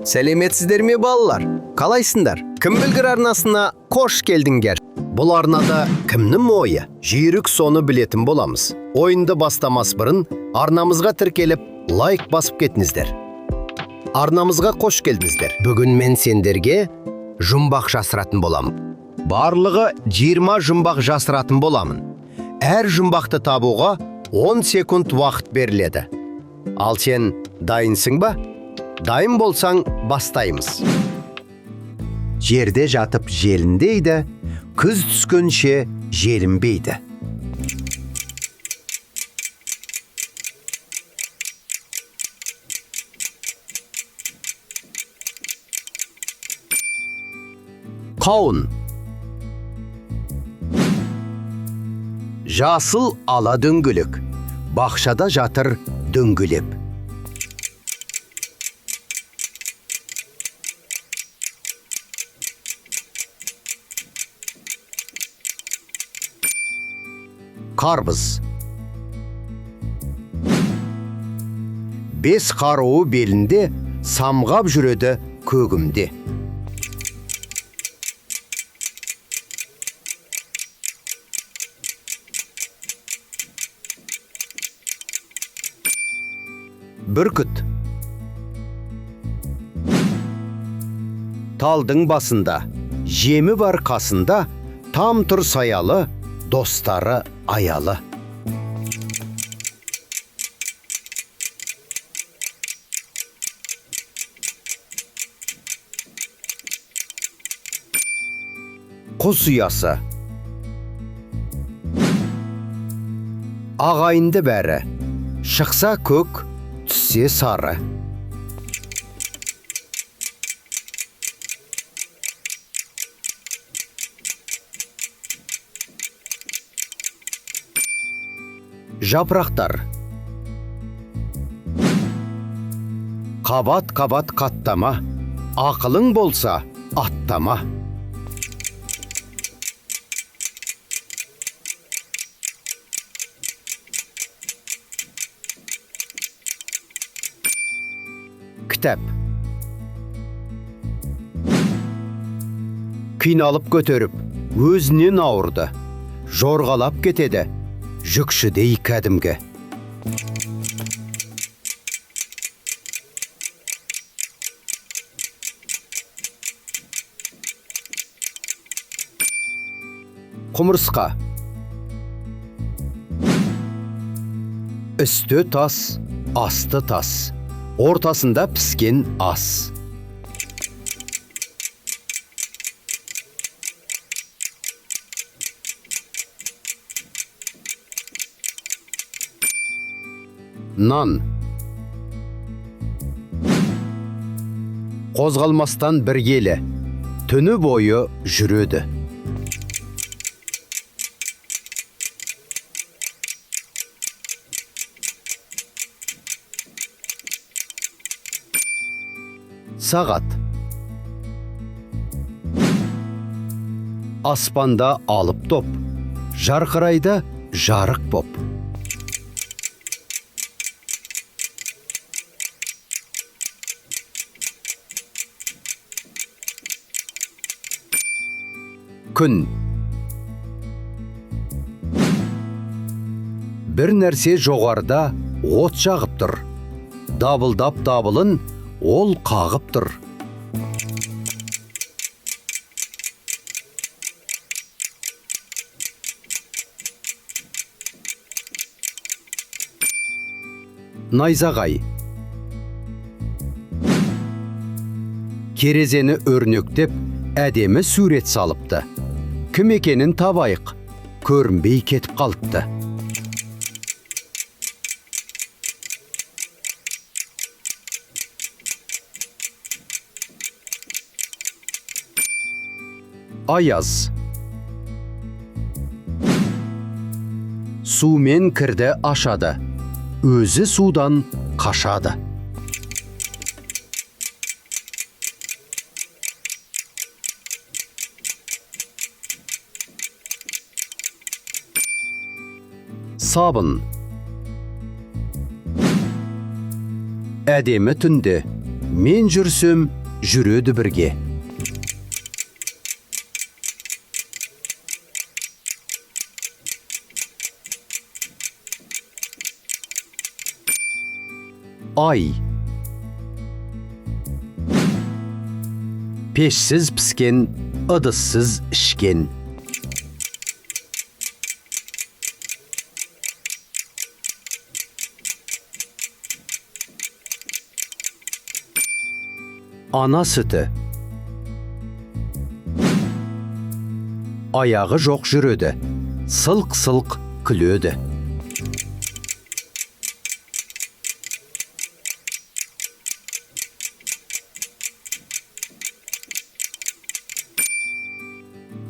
Selametsizdер mi ballar? Kalaysınlar? Kim bilgir arnasına koş geldinler. Bu arnada kimnin oyı? Jiyrik sonu biletin bolamız. Oyunda bastamas bırın, arnamızga tirkelip like basıp ketnizler. Arnamızga koş geldinizler. Bugün men senderge jumbaq jasıratın bolam. Barlığı 20 jumbaq jasıratın bolamın. Her jumbaqты tabuğa 10 sekund vaqt beriledi. Al sen dayınsın ba? Dayın bolsan bastayımız. Jerde jatıp jelindeydi, kız түскөнше желінбейді. Қауын. Жасыл ала дөңгілік, бақшада жатыр дөңгілеп. Karpuz. 5 қаруы белінде, самғап жүреді көгімде. Бүркіт. Талдың басында, жемі бар қасында, там тұр саялы, достары ayalı. Құс ұясы. Ағайынды бәрі, шықса көк, түссе сары. Жапырақтар. Қабат-қабат қаттама, ақылың болса аттама. Кітап. Қиналып көтеріп, өзінен ауырды, жорғалап кетеді. Жүкшідей кәдімгі. Құмырсқа. Үсті тас, асты тас. Ортасында піскен ас. Нан. Қозғалмастан бір елі, түні бойы жүреді. Сағат. Аспанда алып топ, жарқырайды жарық боп. Күн. Бір нәрсе жоғарда от жағып тұр. Дабылдап дабылын ол қағып тұр. Найзағай. Керезені өрнектеп, әдемі сурет салыпты. Кім екенін табайық, көрінбей кетіп қалыпты. Аяз. Сумен кірді ашады, өзі судан қашады. Сабын. Әдемі түнде Men жүрсем, жүреді бірге. Ай. Пешсіз піскен, ыдыссыз ішкен. Ана sütü. Аяғы жоқ жүреді, сылқ-сылқ күледі.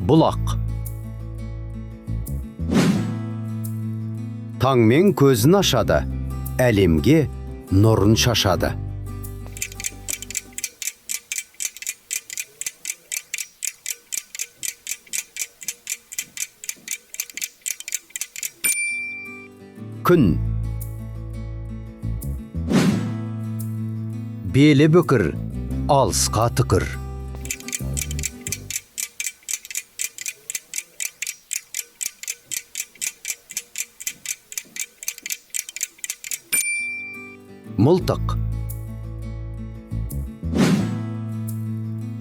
Бұлақ. Таңмен көзін ашады, әлемге нұрын шашады. Күн. Белі бүкір, алысқа тықыр. Мылтық.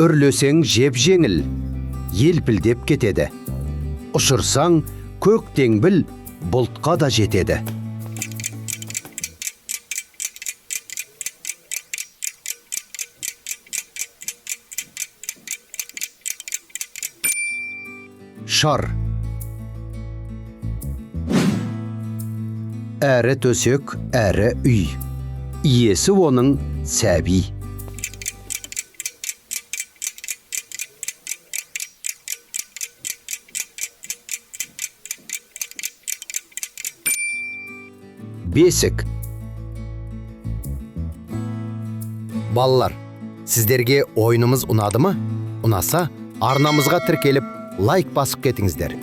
Үрлесең жеп жеңіл, елпілдеп кетеді. Ұшырсаң көктен біл, бұлтқа да жетеді. Шар. Әрі төсек, әрі үй. Иесі оның сәби. Бесік. Балалар, сіздерге ойынымыз ұнады ма? Ұнаса, арнамызға тіркеліп, лайк басып кетіңіздер.